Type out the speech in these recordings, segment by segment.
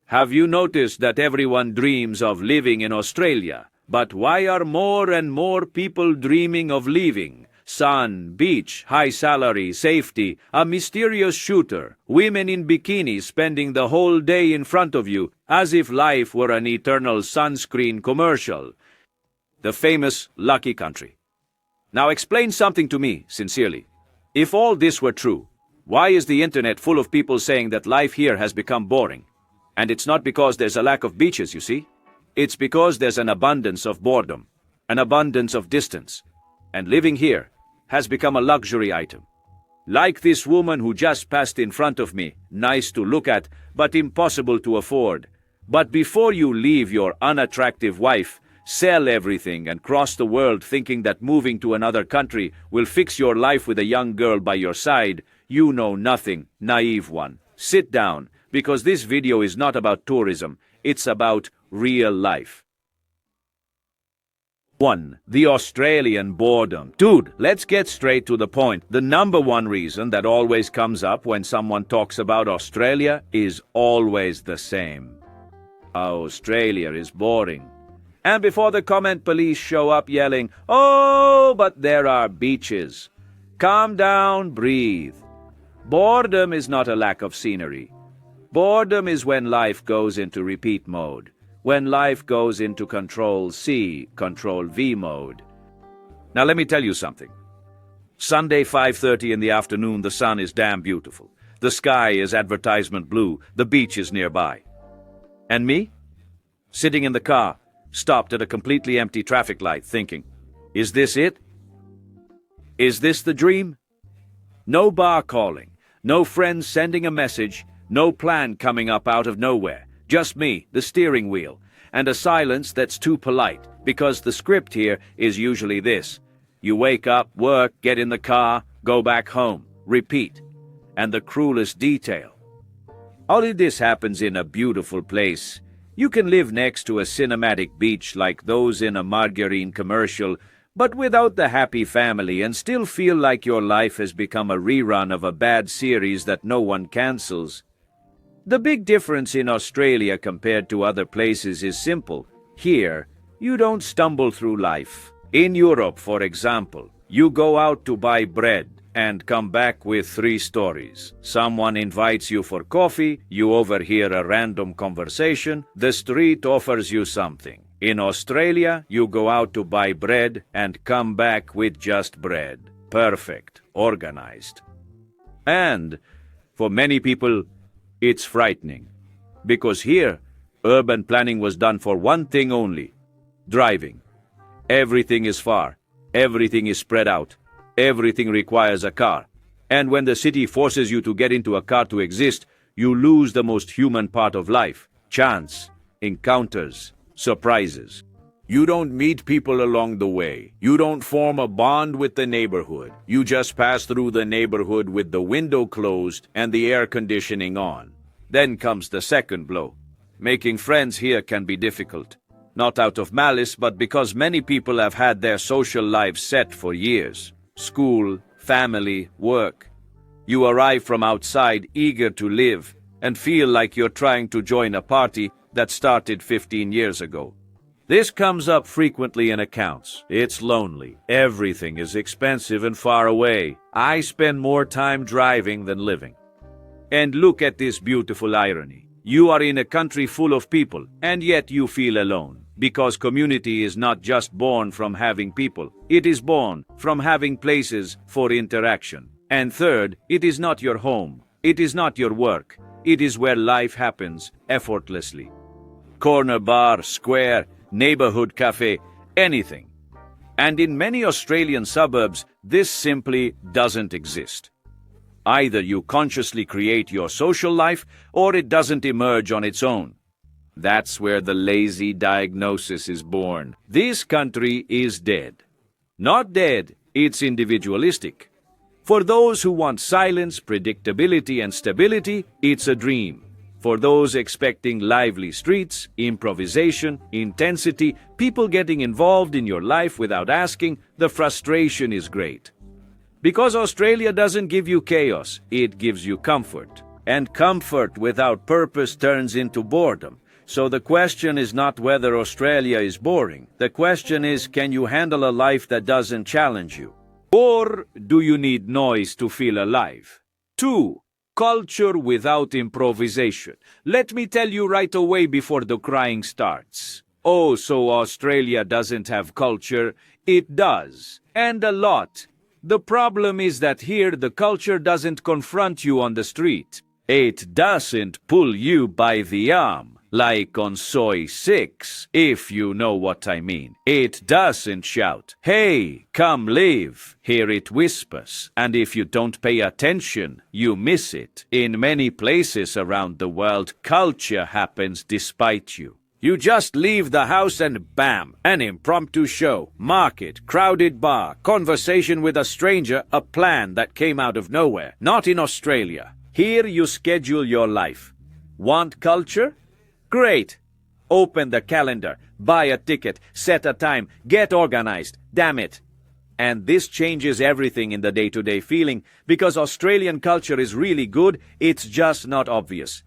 Have you noticed that everyone dreams of living in Australia? But why are more and more people dreaming of leaving? Sun, beach, high salary, safety, a mysterious shooter, women in bikinis spending the whole day in front of you, as if life were an eternal sunscreen commercial. The famous lucky country. Now explain something to me, sincerely. If all this were true, why is the internet full of people saying that life here has become boring? And it's not because there's a lack of beaches, you see. It's because there's an abundance of boredom, an abundance of distance. And living here has become a luxury item. Like this woman who just passed in front of me, nice to look at, but impossible to afford. But before you leave your unattractive wife, sell everything and cross the world thinking that moving to another country will fix your life with a young girl by your side, you know nothing, naive one. Sit down, because this video is not about tourism, it's about real life. 1. The Australian boredom. Dude, let's get straight to the point. The number one reason that always comes up when someone talks about Australia is always the same. Australia is boring. And before the comment police show up yelling, "Oh, but there are beaches." Calm down, breathe. Boredom is not a lack of scenery. Boredom is when life goes into repeat mode. When life goes into Control-C, Control-V mode. Now let me tell you something. Sunday 5:30 in the afternoon, the sun is damn beautiful. The sky is advertisement blue, the beach is nearby. And me? Sitting in the car, stopped at a completely empty traffic light, thinking, is this it? Is this the dream? No bar calling, no friends sending a message, no plan coming up out of nowhere. Just me, the steering wheel, and a silence that's too polite, because the script here is usually this. You wake up, work, get in the car, go back home, repeat. And the cruelest detail. All of this happens in a beautiful place. You can live next to a cinematic beach like those in a margarine commercial, but without the happy family and still feel like your life has become a rerun of a bad series that no one cancels. The big difference in Australia compared to other places is simple. Here, you don't stumble through life. In Europe, for example, you go out to buy bread and come back with 3 stories. Someone invites you for coffee, you overhear a random conversation, the street offers you something. In Australia, you go out to buy bread and come back with just bread. Perfect, organized. And, for many people, it's frightening. Because here, urban planning was done for one thing only: driving. Everything is far. Everything is spread out. Everything requires a car. And when the city forces you to get into a car to exist, you lose the most human part of life: chance, encounters, surprises. You don't meet people along the way. You don't form a bond with the neighborhood. You just pass through the neighborhood with the window closed and the air conditioning on. Then comes the second blow. Making friends here can be difficult. Not out of malice, but because many people have had their social lives set for years. School, family, work. You arrive from outside eager to live and feel like you're trying to join a party that started 15 years ago. This comes up frequently in accounts. It's lonely. Everything is expensive and far away. I spend more time driving than living. And look at this beautiful irony. You are in a country full of people, and yet you feel alone. Because community is not just born from having people. It is born from having places for interaction. And third, it is not your home. It is not your work. It is where life happens effortlessly. Corner bar, square, neighborhood cafe, anything. And in many Australian suburbs, this simply doesn't exist. Either you consciously create your social life, or it doesn't emerge on its own. That's where the lazy diagnosis is born. This country is dead. Not dead, it's individualistic. For those who want silence, predictability, and stability, it's a dream. For those expecting lively streets, improvisation, intensity, people getting involved in your life without asking, the frustration is great. Because Australia doesn't give you chaos, it gives you comfort. And comfort without purpose turns into boredom. So the question is not whether Australia is boring. The question is, can you handle a life that doesn't challenge you? Or do you need noise to feel alive? 2. Culture without improvisation. Let me tell you right away before the crying starts. Oh, so Australia doesn't have culture? It does. And a lot. The problem is that here the culture doesn't confront you on the street. It doesn't pull you by the arm, like on Soy 6, if you know what I mean. It doesn't shout, "Hey, come live." Here it whispers, and if you don't pay attention, you miss it. In many places around the world, culture happens despite you. You just leave the house and bam, an impromptu show, market, crowded bar, conversation with a stranger, a plan that came out of nowhere. Not in Australia. Here you schedule your life. Want culture? Great. Open the calendar, buy a ticket, set a time, get organized. Damn it. And this changes everything in the day-to-day feeling, because Australian culture is really good, it's just not obvious.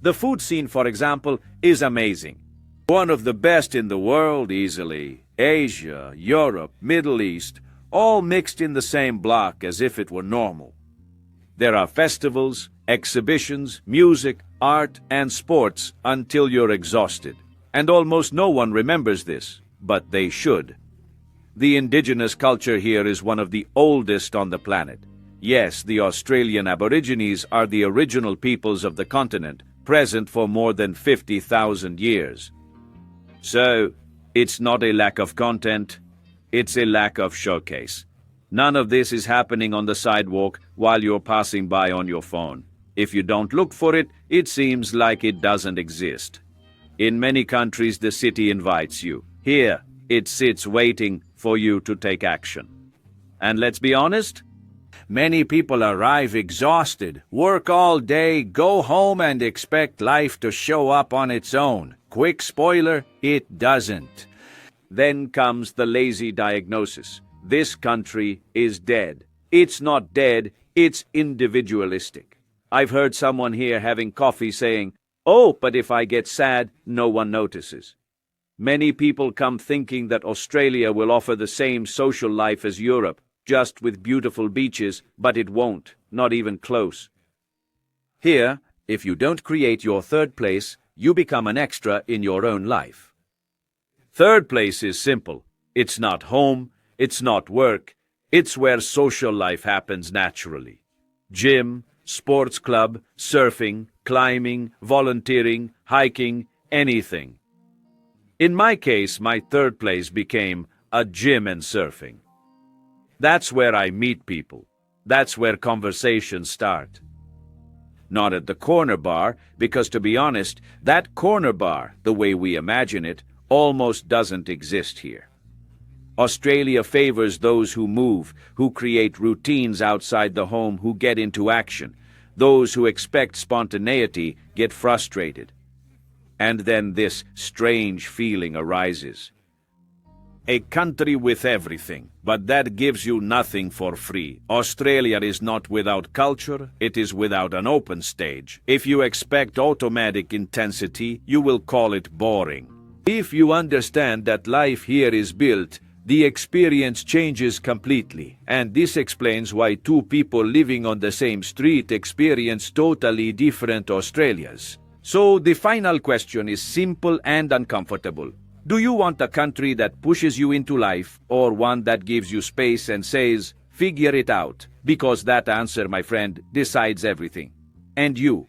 The food scene, for example, is amazing. One of the best in the world, easily. Asia, Europe, Middle East, all mixed in the same block as if it were normal. There are festivals, exhibitions, music, art, and sports until you're exhausted. And almost no one remembers this, but they should. The indigenous culture here is one of the oldest on the planet. Yes, the Australian Aborigines are the original peoples of the continent, present for more than 50,000 years. So, it's not a lack of content, it's a lack of showcase. None of this is happening on the sidewalk while you're passing by on your phone. If you don't look for it, it seems like it doesn't exist. In many countries, the city invites you. Here, it sits waiting for you to take action. And let's be honest, many people arrive exhausted, work all day, go home and expect life to show up on its own. Quick spoiler, it doesn't. Then comes the lazy diagnosis. This country is dead. It's not dead, it's individualistic. I've heard someone here having coffee saying, "Oh, but if I get sad, no one notices." Many people come thinking that Australia will offer the same social life as Europe, just with beautiful beaches, but it won't, not even close. Here, if you don't create your third place, you become an extra in your own life. Third place is simple. It's not home, it's not work, it's where social life happens naturally. Gym, sports club, surfing, climbing, volunteering, hiking, anything. In my case, my third place became a gym and surfing. That's where I meet people. That's where conversations start. Not at the corner bar, because to be honest, that corner bar, the way we imagine it, almost doesn't exist here. Australia favors those who move, who create routines outside the home, who get into action. Those who expect spontaneity get frustrated. And then this strange feeling arises. A country with everything, but that gives you nothing for free. Australia is not without culture, it is without an open stage. If you expect automatic intensity, you will call it boring. If you understand that life here is built, the experience changes completely, and this explains why two people living on the same street experience totally different Australias. So the final question is simple and uncomfortable. Do you want a country that pushes you into life, or one that gives you space and says, "Figure it out"? Because that answer, my friend, decides everything. And you?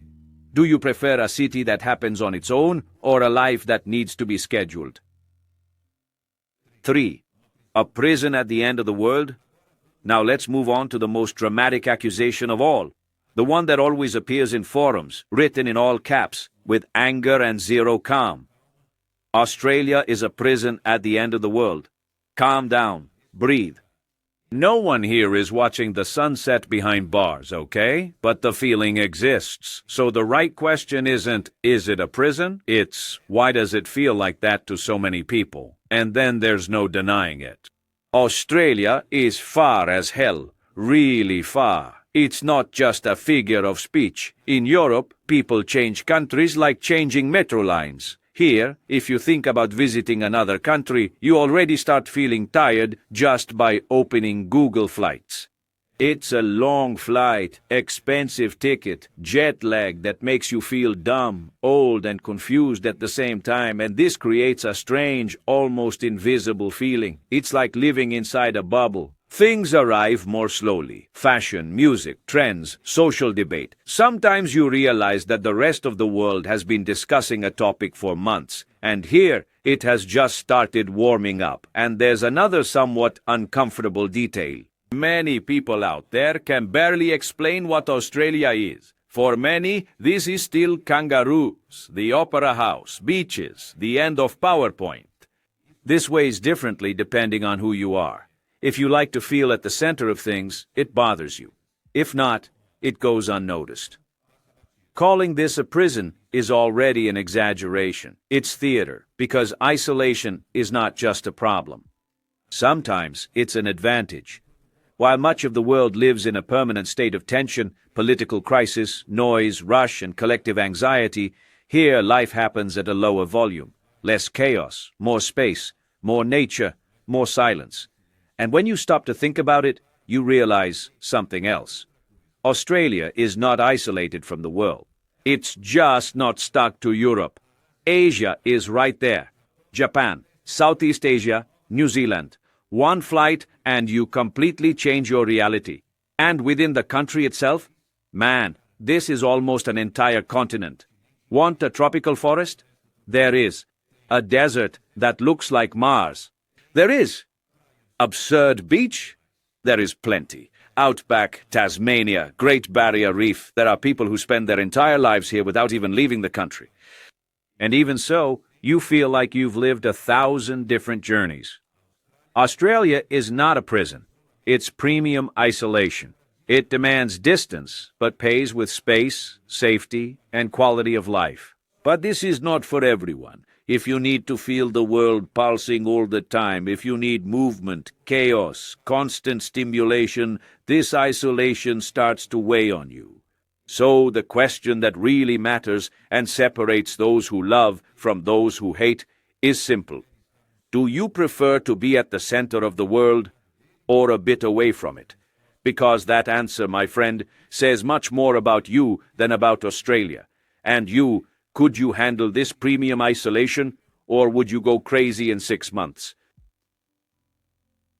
Do you prefer a city that happens on its own, or a life that needs to be scheduled? 3. A prison at the end of the world? Now let's move on to the most dramatic accusation of all. The one that always appears in forums, written in all caps, with anger and zero calm. Australia is a prison at the end of the world. Calm down. Breathe. No one here is watching the sunset behind bars, okay? But the feeling exists. So the right question isn't, is it a prison? It's, why does it feel like that to so many people? And then there's no denying it. Australia is far as hell. Really far. It's not just a figure of speech. In Europe, people change countries like changing metro lines. Here, if you think about visiting another country, you already start feeling tired just by opening Google Flights. It's a long flight, expensive ticket, jet lag that makes you feel dumb, old, and confused at the same time, and this creates a strange, almost invisible feeling. It's like living inside a bubble. Things arrive more slowly. Fashion, music, trends, social debate. Sometimes you realize that the rest of the world has been discussing a topic for months, and here it has just started warming up. And there's another somewhat uncomfortable detail. Many people out there can barely explain what Australia is. For many, this is still kangaroos, the opera house, beaches, the end of PowerPoint. This weighs differently depending on who you are. If you like to feel at the center of things, it bothers you. If not, it goes unnoticed. Calling this a prison is already an exaggeration. It's theater, because isolation is not just a problem. Sometimes it's an advantage. While much of the world lives in a permanent state of tension, political crisis, noise, rush, and collective anxiety, here life happens at a lower volume. Less chaos, more space, more nature, more silence. And when you stop to think about it, you realize something else. Australia is not isolated from the world. It's just not stuck to Europe. Asia is right there. Japan, Southeast Asia, New Zealand. One flight and you completely change your reality. And within the country itself, man, this is almost an entire continent. Want a tropical forest? There is. A desert that looks like Mars? There is. Absurd beach? There is plenty. Outback, Tasmania, Great Barrier Reef. There are people who spend their entire lives here without even leaving the country. And even so, you feel like you've lived 1,000 different journeys. Australia is not a prison. It's premium isolation. It demands distance, but pays with space, safety, and quality of life. But this is not for everyone. If you need to feel the world pulsing all the time, if you need movement, chaos, constant stimulation, this isolation starts to weigh on you. So the question that really matters and separates those who love from those who hate is simple. Do you prefer to be at the center of the world or a bit away from it? Because that answer, my friend, says much more about you than about Australia. And you, could you handle this premium isolation, or would you go crazy in 6 months?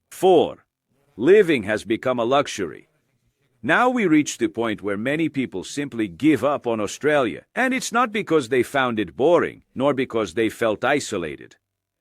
4. Living has become a luxury. Now we reach the point where many people simply give up on Australia, and it's not because they found it boring, nor because they felt isolated.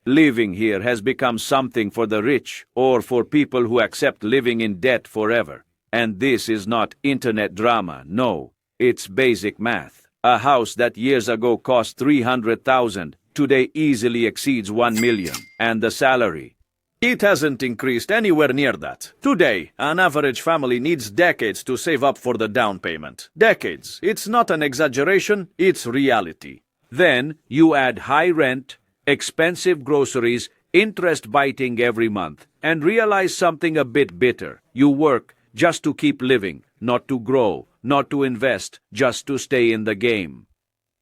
Living here has become something for the rich, or for people who accept living in debt forever. And this is not internet drama, no, it's basic math. A house that years ago cost $300,000 today easily exceeds $1 million, and the salary, it hasn't increased anywhere near that. Today, an average family needs decades to save up for the down payment. Decades. It's not an exaggeration, it's reality. Then you add high rent, expensive groceries, interest biting every month, and realize something a bit bitter. You work just to keep living, not to grow, not to invest, just to stay in the game.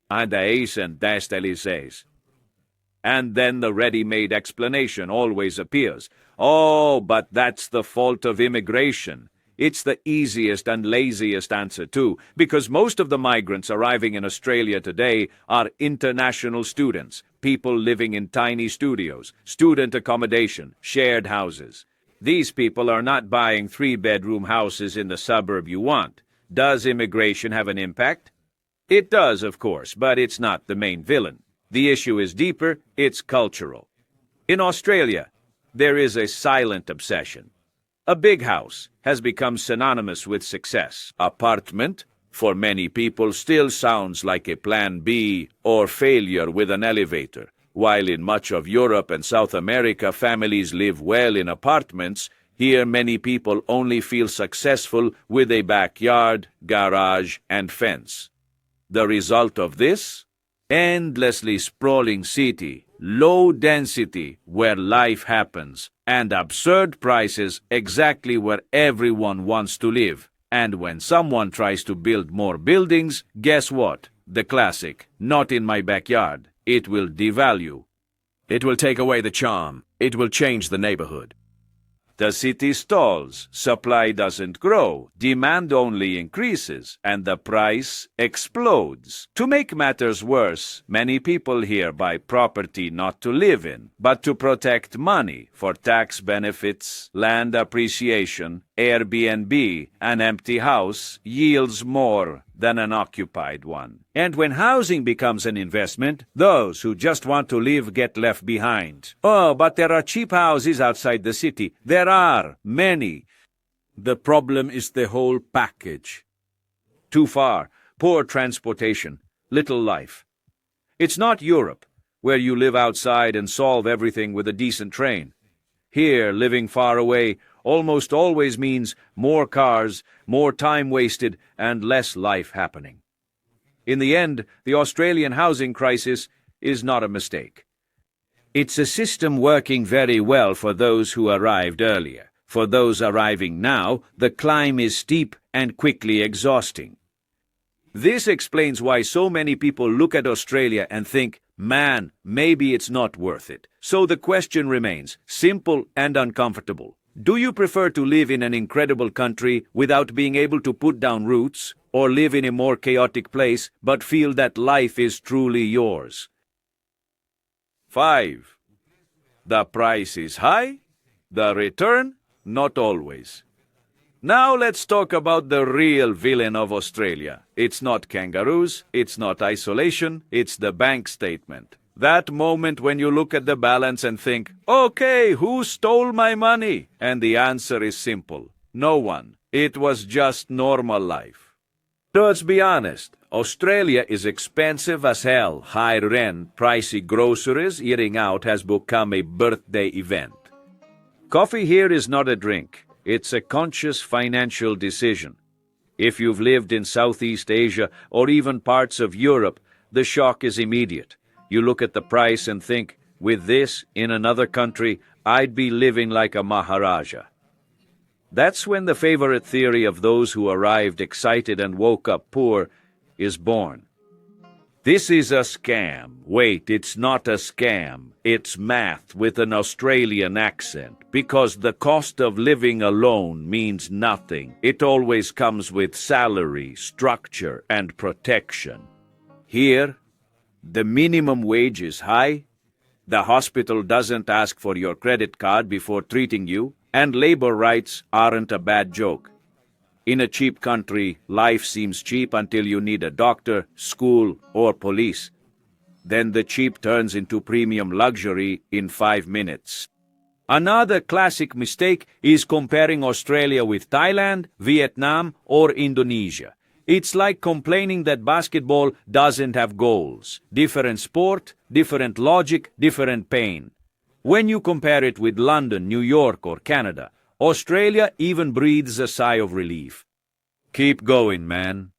And then the ready-made explanation always appears. Oh, but that's the fault of immigration. It's the easiest and laziest answer too, because most of the migrants arriving in Australia today are international students, people living in tiny studios, student accommodation, shared houses. These people are not buying 3-bedroom houses in the suburb you want. Does immigration have an impact? It does, of course, but it's not the main villain. The issue is deeper, it's cultural. In Australia, there is a silent obsession. A big house has become synonymous with success. Apartment, for many people, still sounds like a plan B or failure with an elevator. While in much of Europe and South America families live well in apartments, here many people only feel successful with a backyard, garage, and fence. The result of this? Endlessly sprawling city, low density where life happens, and absurd prices exactly where everyone wants to live. And when someone tries to build more buildings, guess what? The classic, not in my backyard. It will devalue. It will take away the charm. It will change the neighborhood. The city stalls, supply doesn't grow, demand only increases, and the price explodes. To make matters worse, many people here buy property not to live in, but to protect money for tax benefits, land appreciation, Airbnb. An empty house yields more than an occupied one. And when housing becomes an investment, those who just want to live get left behind. Oh, but there are cheap houses outside the city. There are many. The problem is the whole package. Too far, poor transportation, little life. It's not Europe, where you live outside and solve everything with a decent train. Here, living far away almost always means more cars, more time wasted, and less life happening. In the end, the Australian housing crisis is not a mistake. It's a system working very well for those who arrived earlier. For those arriving now, the climb is steep and quickly exhausting. This explains why so many people look at Australia and think, man, maybe it's not worth it. So the question remains, simple and uncomfortable. Do you prefer to live in an incredible country without being able to put down roots, or live in a more chaotic place but feel that life is truly yours? 5. The price is high, the return not always. Now let's talk about the real villain of Australia. It's not kangaroos, it's not isolation, it's the bank statement. That moment when you look at the balance and think, okay, who stole my money? And the answer is simple. No one. It was just normal life. Let's be honest. Australia is expensive as hell. High rent, pricey groceries, eating out has become a birthday event. Coffee here is not a drink. It's a conscious financial decision. If you've lived in Southeast Asia or even parts of Europe, the shock is immediate. You look at the price and think, with this, in another country, I'd be living like a Maharaja. That's when the favorite theory of those who arrived excited and woke up poor is born. This is a scam. Wait, it's not a scam. It's math with an Australian accent, because the cost of living alone means nothing. It always comes with salary, structure, and protection. Here, the minimum wage is high, the hospital doesn't ask for your credit card before treating you, and labor rights aren't a bad joke. In a cheap country, life seems cheap until you need a doctor, school, or police. Then the cheap turns into premium luxury in 5 minutes. Another classic mistake is comparing Australia with Thailand, Vietnam, or Indonesia. It's like complaining that basketball doesn't have goals. Different sport, different logic, different pain. When you compare it with London, New York, or Canada, Australia even breathes a sigh of relief. Keep going, man.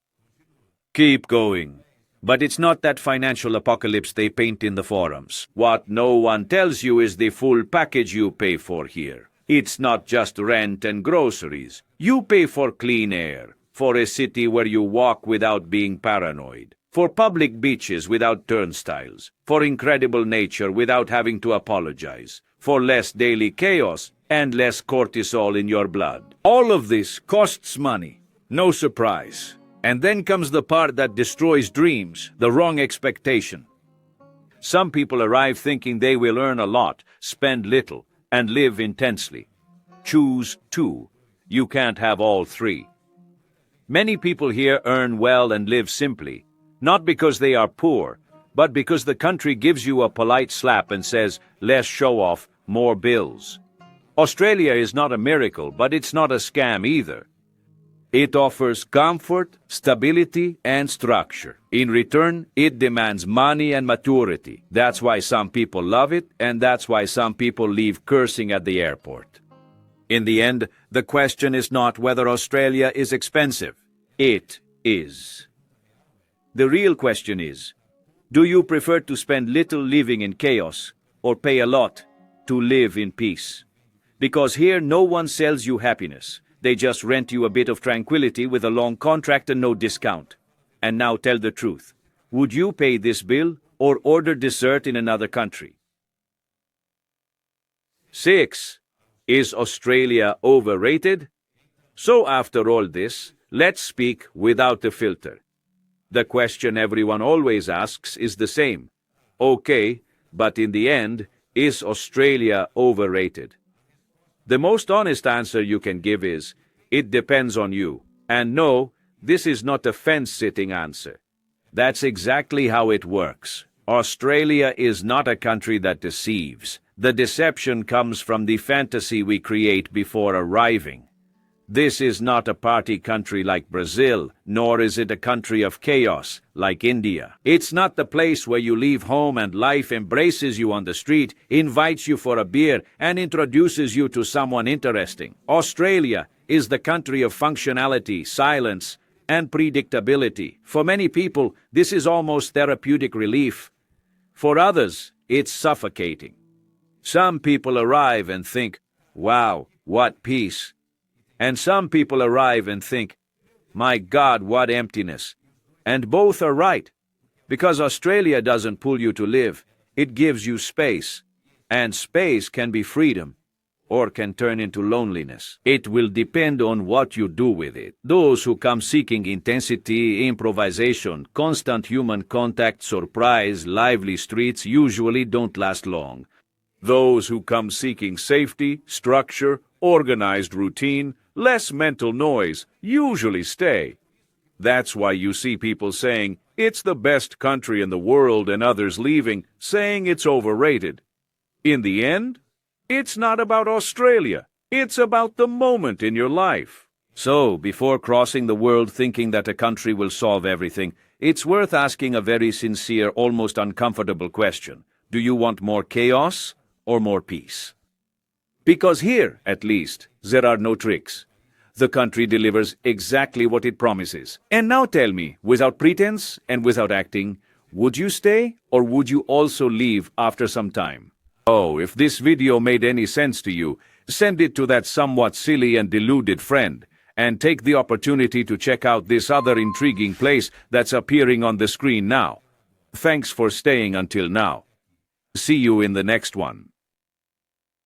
Keep going. But it's not that financial apocalypse they paint in the forums. What no one tells you is the full package you pay for here. It's not just rent and groceries. You pay for clean air, for a city where you walk without being paranoid, for public beaches without turnstiles, for incredible nature without having to apologize, for less daily chaos and less cortisol in your blood. All of this costs money. No surprise. And then comes the part that destroys dreams, the wrong expectation. Some people arrive thinking they will earn a lot, spend little, and live intensely. Choose two. You can't have all three. Many people here earn well and live simply, not because they are poor, but because the country gives you a polite slap and says, less show off, more bills. Australia is not a miracle, but it's not a scam either. It offers comfort, stability, and structure. In return, it demands money and maturity. That's why some people love it, and that's why some people leave cursing at the airport. In the end, the question is not whether Australia is expensive. It is. The real question is, do you prefer to spend little living in chaos, or pay a lot to live in peace? Because here no one sells you happiness. They just rent you a bit of tranquility with a long contract and no discount. And now tell the truth. Would you pay this bill or order dessert in another country? 6. Is Australia overrated? So after all this, let's speak without a filter. The question everyone always asks is the same. Okay, but in the end, is Australia overrated? The most honest answer you can give is, it depends on you. And no, this is not a fence-sitting answer. That's exactly how it works. Australia is not a country that deceives. The deception comes from the fantasy we create before arriving. This is not a party country like Brazil, nor is it a country of chaos like India. It's not the place where you leave home and life embraces you on the street, invites you for a beer, and introduces you to someone interesting. Australia is the country of functionality, silence, and predictability. For many people, this is almost therapeutic relief. For others, it's suffocating. Some people arrive and think, wow, what peace. And some people arrive and think, my God, what emptiness. And both are right. Because Australia doesn't pull you to live, it gives you space. And space can be freedom, or can turn into loneliness. It will depend on what you do with it. Those who come seeking intensity, improvisation, constant human contact, surprise, lively streets usually don't last long. Those who come seeking safety, structure, organized routine, less mental noise, usually stay. That's why you see people saying, it's the best country in the world, and others leaving, saying it's overrated. In the end, it's not about Australia. It's about the moment in your life. So, before crossing the world thinking that a country will solve everything, it's worth asking a very sincere, almost uncomfortable question. Do you want more chaos or more peace? Because here, at least, there are no tricks. The country delivers exactly what it promises. And now tell me, without pretense and without acting, would you stay or would you also leave after some time? Oh, if this video made any sense to you, send it to that somewhat silly and deluded friend, and take the opportunity to check out this other intriguing place that's appearing on the screen now. Thanks for staying until now. See you in the next one.